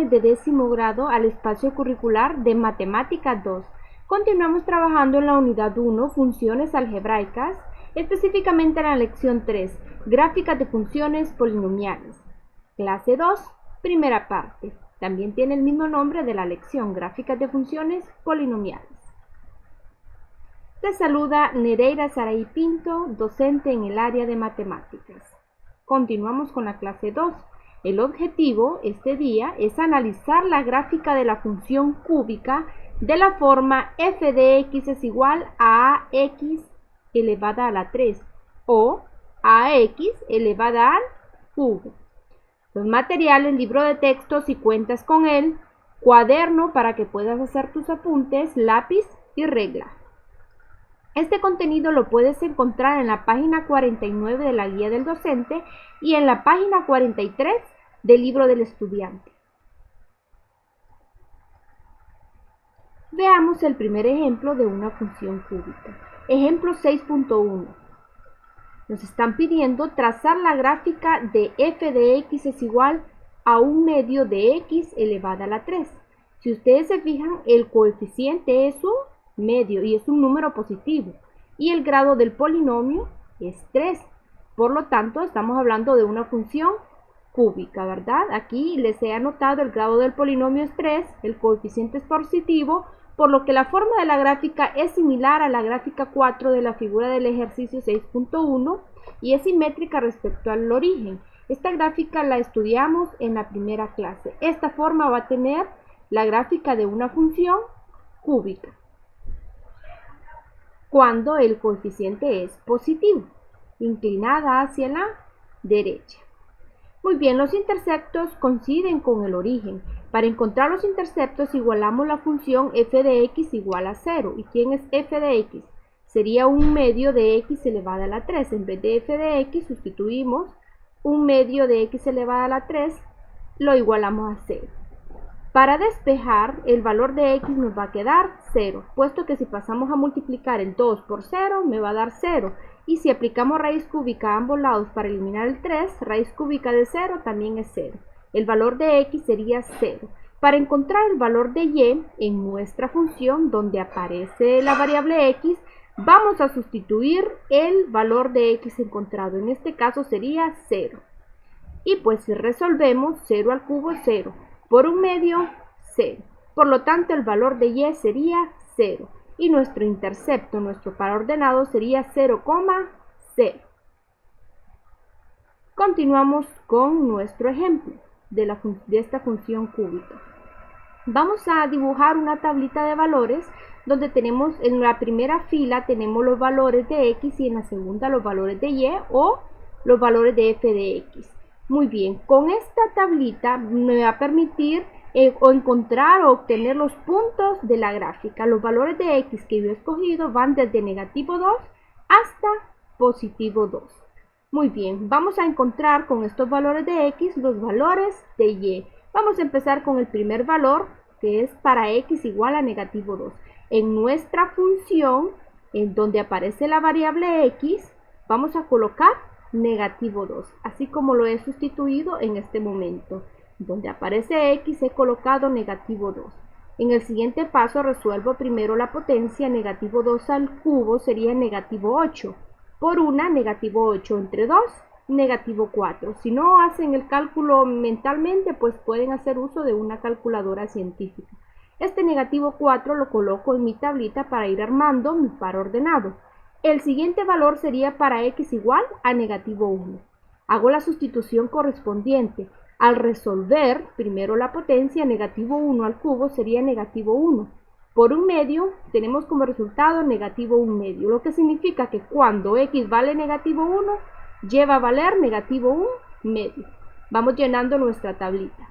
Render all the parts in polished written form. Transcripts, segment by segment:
exámenes de 10º grado al espacio curricular de Matemáticas 2. Continuamos trabajando en la unidad 1, funciones algebraicas, específicamente en la lección 3, gráficas de funciones polinomiales. Clase 2, primera parte. También tiene el mismo nombre de la lección, gráficas de funciones polinomiales. Te saluda Nereida Saray Pinto, docente en el área de matemáticas. Continuamos con la clase 2. El objetivo este día es analizar la gráfica de la función cúbica de la forma f de x es igual a ax elevada a la 3 o ax elevada al cubo. Los materiales, libro de texto si cuentas con él, cuaderno para que puedas hacer tus apuntes, lápiz y regla. Este contenido lo puedes encontrar en la página 49 de la guía del docente y en la página 43 del libro del estudiante. Veamos el primer ejemplo de una función cúbica. Ejemplo 6.1. Nos están pidiendo trazar la gráfica de f de x es igual a 1/2 de x elevada a la 3. Si ustedes se fijan, el coeficiente es un medio y es un número positivo. Y el grado del polinomio es 3. Por lo tanto, estamos hablando de una función cúbica, ¿verdad? Aquí les he anotado el grado del polinomio es 3, el coeficiente es positivo, por lo que la forma de la gráfica es similar a la gráfica 4 de la figura del ejercicio 6.1 y es simétrica respecto al origen. Esta gráfica la estudiamos en la primera clase. Esta forma va a tener la gráfica de una función cúbica cuando el coeficiente es positivo, inclinada hacia la derecha. Muy bien, los interceptos coinciden con el origen. Para encontrar los interceptos igualamos la función f de x igual a 0. ¿Y quién es f de x? Sería 1/2 de x elevada a la 3. En vez de f de x sustituimos 1/2 de x elevada a la 3, lo igualamos a 0. Para despejar, el valor de x nos va a quedar 0, puesto que si pasamos a multiplicar el 2 por 0, me va a dar 0. Y si aplicamos raíz cúbica a ambos lados para eliminar el 3, raíz cúbica de 0 también es 0. El valor de x sería 0. Para encontrar el valor de y en nuestra función, donde aparece la variable x, vamos a sustituir el valor de x encontrado. En este caso sería 0. Y pues si resolvemos, 0 al cubo es 0. Por 1/2, 0. Por lo tanto, el valor de y sería 0. Y nuestro intercepto, nuestro par ordenado, sería 0,0. Continuamos con nuestro ejemplo de esta función cúbica. Vamos a dibujar una tablita de valores donde tenemos en la primera fila tenemos los valores de x y en la segunda los valores de y o los valores de f de x. Muy bien, con esta tablita me va a permitir encontrar o obtener los puntos de la gráfica. Los valores de x que yo he escogido van desde negativo 2 hasta positivo 2. Muy bien, vamos a encontrar con estos valores de x los valores de y. Vamos a empezar con el primer valor, que es para x igual a negativo 2. En nuestra función, en donde aparece la variable x, vamos a colocar negativo 2, así como lo he sustituido en este momento. Donde aparece x he colocado negativo 2. En el siguiente paso resuelvo primero la potencia. Negativo 2 al cubo sería negativo 8. Por 1, negativo 8 entre 2, negativo 4. Si no hacen el cálculo mentalmente, pues pueden hacer uso de una calculadora científica. Este negativo 4 lo coloco en mi tablita para ir armando mi par ordenado. El siguiente valor sería para x igual a negativo 1. Hago la sustitución correspondiente. Al resolver primero la potencia, negativo 1 al cubo sería negativo 1. Por 1/2 tenemos como resultado negativo 1/2, lo que significa que cuando x vale negativo 1, y va a valer negativo 1/2. Vamos llenando nuestra tablita.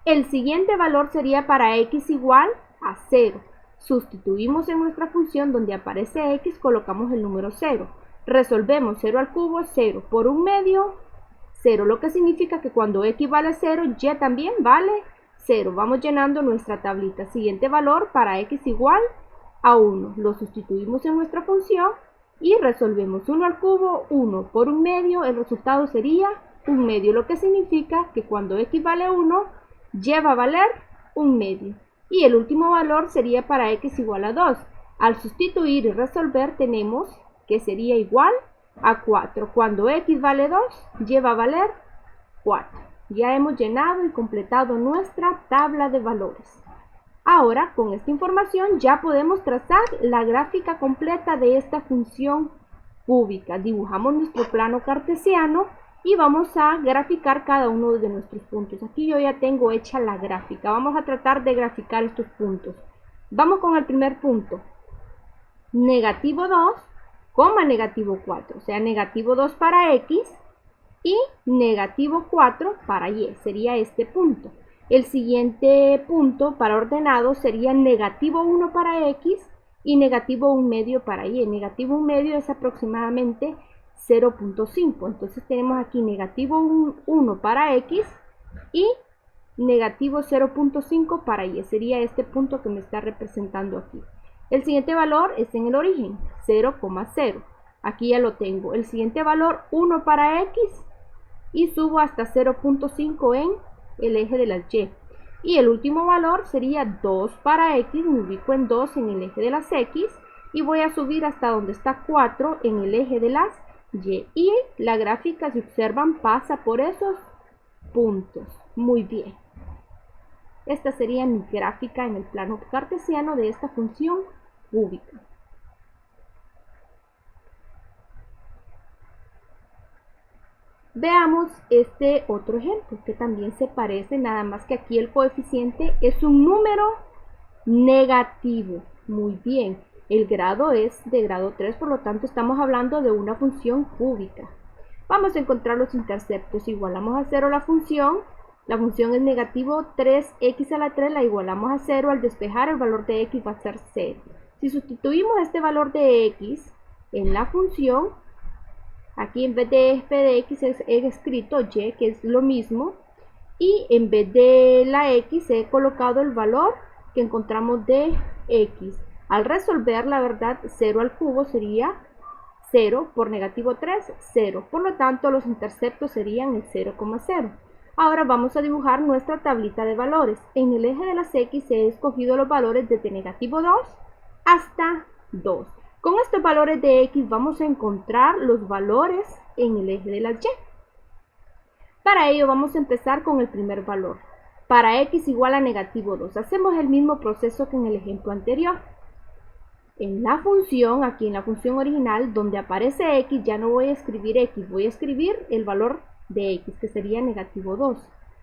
El siguiente valor sería para x igual a 0. Sustituimos en nuestra función donde aparece x, colocamos el número 0. Resolvemos 0 al cubo es 0. Por 1/2, 0. Lo que significa que cuando x vale 0, y también vale 0. Vamos llenando nuestra tablita. Siguiente valor para x igual a 1. Lo sustituimos en nuestra función y resolvemos 1 al cubo, 1 por 1/2. El resultado sería 1 medio, lo que significa que cuando x vale 1, y va a valer 1 medio. Y el último valor sería para x igual a 2. Al sustituir y resolver tenemos que sería igual a 4. Cuando x vale 2, y va a valer 4. Ya hemos llenado y completado nuestra tabla de valores. Ahora, con esta información ya podemos trazar la gráfica completa de esta función cúbica. Dibujamos nuestro plano cartesiano y vamos a graficar cada uno de nuestros puntos. Aquí yo ya tengo hecha la gráfica. Vamos a tratar de graficar estos puntos. Vamos con el primer punto. Negativo 2, negativo 4. O sea, negativo 2 para x y negativo 4 para y. Sería este punto. El siguiente punto para ordenado sería negativo 1 para x y negativo 1 medio para y. Negativo 1 medio es aproximadamente 0.5. Entonces tenemos aquí negativo 1 para x y negativo 0.5 para y. Sería este punto que me está representando aquí. El siguiente valor es en el origen, 0,0. Aquí ya lo tengo. El siguiente valor 1 para x y subo hasta 0.5 en el eje de las y. Y el último valor sería 2 para x, me ubico en 2 en el eje de las x y voy a subir hasta donde está 4 en el eje de las y. Y la gráfica, si observan, pasa por esos puntos. Muy bien. Esta sería mi gráfica en el plano cartesiano de esta función cúbica. Veamos este otro ejemplo que también se parece, nada más que aquí el coeficiente es un número negativo. Muy bien, el grado es de grado 3, por lo tanto estamos hablando de una función cúbica. Vamos a encontrar los interceptos. Igualamos a 0 la función es negativo 3x a la 3, la igualamos a 0. Al despejar el valor de x va a ser 0. Si sustituimos este valor de x en la función, aquí en vez de f de x he escrito y, que es lo mismo, y en vez de la x he colocado el valor que encontramos de x. Al resolver, la verdad, 0 al cubo sería 0 por negativo 3, 0. Por lo tanto, los interceptos serían el 0,0. Ahora vamos a dibujar nuestra tablita de valores. En el eje de las x he escogido los valores desde negativo 2 hasta 2. Con estos valores de x vamos a encontrar los valores en el eje de las y. Para ello vamos a empezar con el primer valor. Para x igual a negativo 2. Hacemos el mismo proceso que en el ejemplo anterior. En la función, aquí en la función original, donde aparece x, ya no voy a escribir x, voy a escribir el valor de x, que sería negativo 2.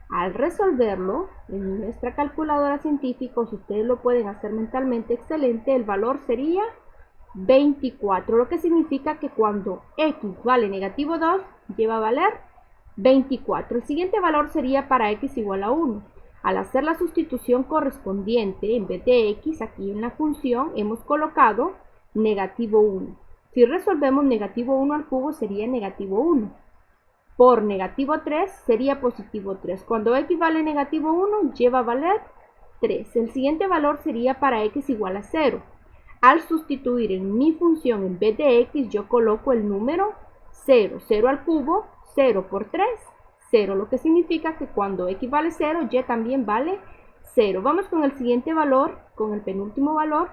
Al resolverlo, en nuestra calculadora científica, si ustedes lo pueden hacer mentalmente, excelente, el valor sería 24, lo que significa que cuando x vale negativo 2, lleva a valer 24. El siguiente valor sería para x igual a 1. Al hacer la sustitución correspondiente, en vez de x, aquí en la función hemos colocado negativo 1. Si resolvemos negativo 1 al cubo sería negativo 1. Por negativo 3 sería positivo 3. Cuando x vale negativo 1, lleva a valer 3. El siguiente valor sería para x igual a 0. Al sustituir en mi función en vez de x, yo coloco el número 0. 0 al cubo, 0 por 3, 0. Lo que significa que cuando x vale 0, y también vale 0. Vamos con el siguiente valor, con el penúltimo valor,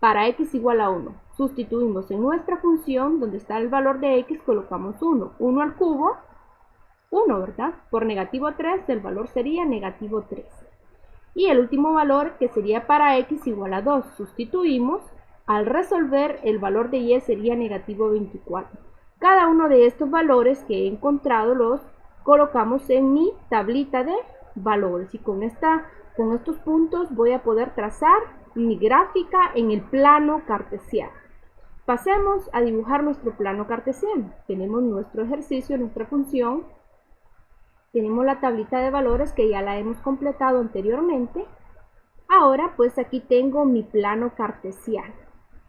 para x igual a 1. Sustituimos en nuestra función, donde está el valor de x, colocamos 1. 1 al cubo, 1, ¿verdad? Por negativo 3, el valor sería negativo 3. Y el último valor, que sería para x igual a 2, sustituimos. Al resolver, el valor de y sería negativo 24. Cada uno de estos valores que he encontrado los colocamos en mi tablita de valores. Y con estos puntos voy a poder trazar mi gráfica en el plano cartesiano. Pasemos a dibujar nuestro plano cartesiano. Tenemos nuestro ejercicio, nuestra función. Tenemos la tablita de valores que ya la hemos completado anteriormente. Ahora pues aquí tengo mi plano cartesiano.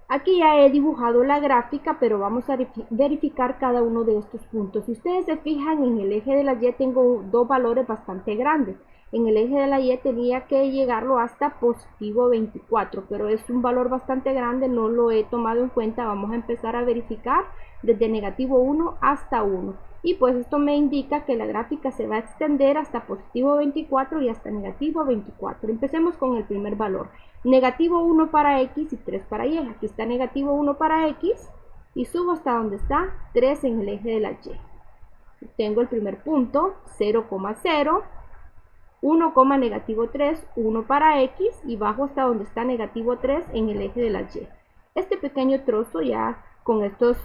Aquí ya he dibujado la gráfica, pero vamos a verificar cada uno de estos puntos. Si ustedes se fijan, en el eje de la y tengo dos valores bastante grandes. En el eje de la y tenía que llegarlo hasta positivo 24, pero es un valor bastante grande, no lo he tomado en cuenta. Vamos a empezar a verificar desde negativo 1 hasta 1. y pues esto me indica que la gráfica se va a extender hasta positivo 24 y hasta negativo 24. Empecemos con el primer valor, negativo 1 para x y 3 para y. Aquí está negativo 1 para x y subo hasta donde está 3 en el eje de la y. Tengo el primer punto, 0,0, 1, negativo 3, 1 para x y bajo hasta donde está negativo 3 en el eje de la y. Este pequeño trozo ya con estos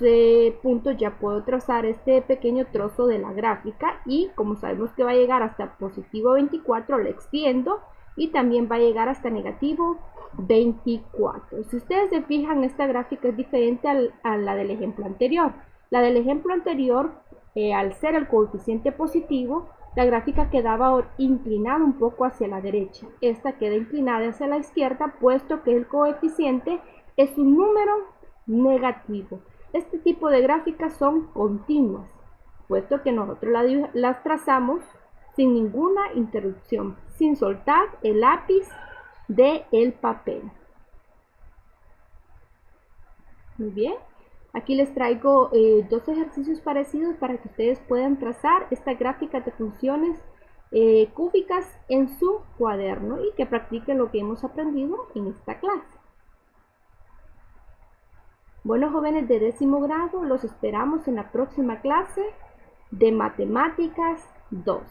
puntos ya puedo trazar este pequeño trozo de la gráfica y como sabemos que va a llegar hasta positivo 24, lo extiendo y también va a llegar hasta negativo 24. Si ustedes se fijan, esta gráfica es diferente a la del ejemplo anterior. La del ejemplo anterior, al ser el coeficiente positivo, la gráfica quedaba inclinada un poco hacia la derecha. Esta queda inclinada hacia la izquierda, puesto que el coeficiente es un número negativo. Este tipo de gráficas son continuas, puesto que nosotros las trazamos sin ninguna interrupción, sin soltar el lápiz del papel. Muy bien, aquí les traigo dos ejercicios parecidos para que ustedes puedan trazar esta gráfica de funciones cúbicas en su cuaderno y que practiquen lo que hemos aprendido en esta clase. Bueno, jóvenes de 10º grado, los esperamos en la próxima clase de Matemáticas 2.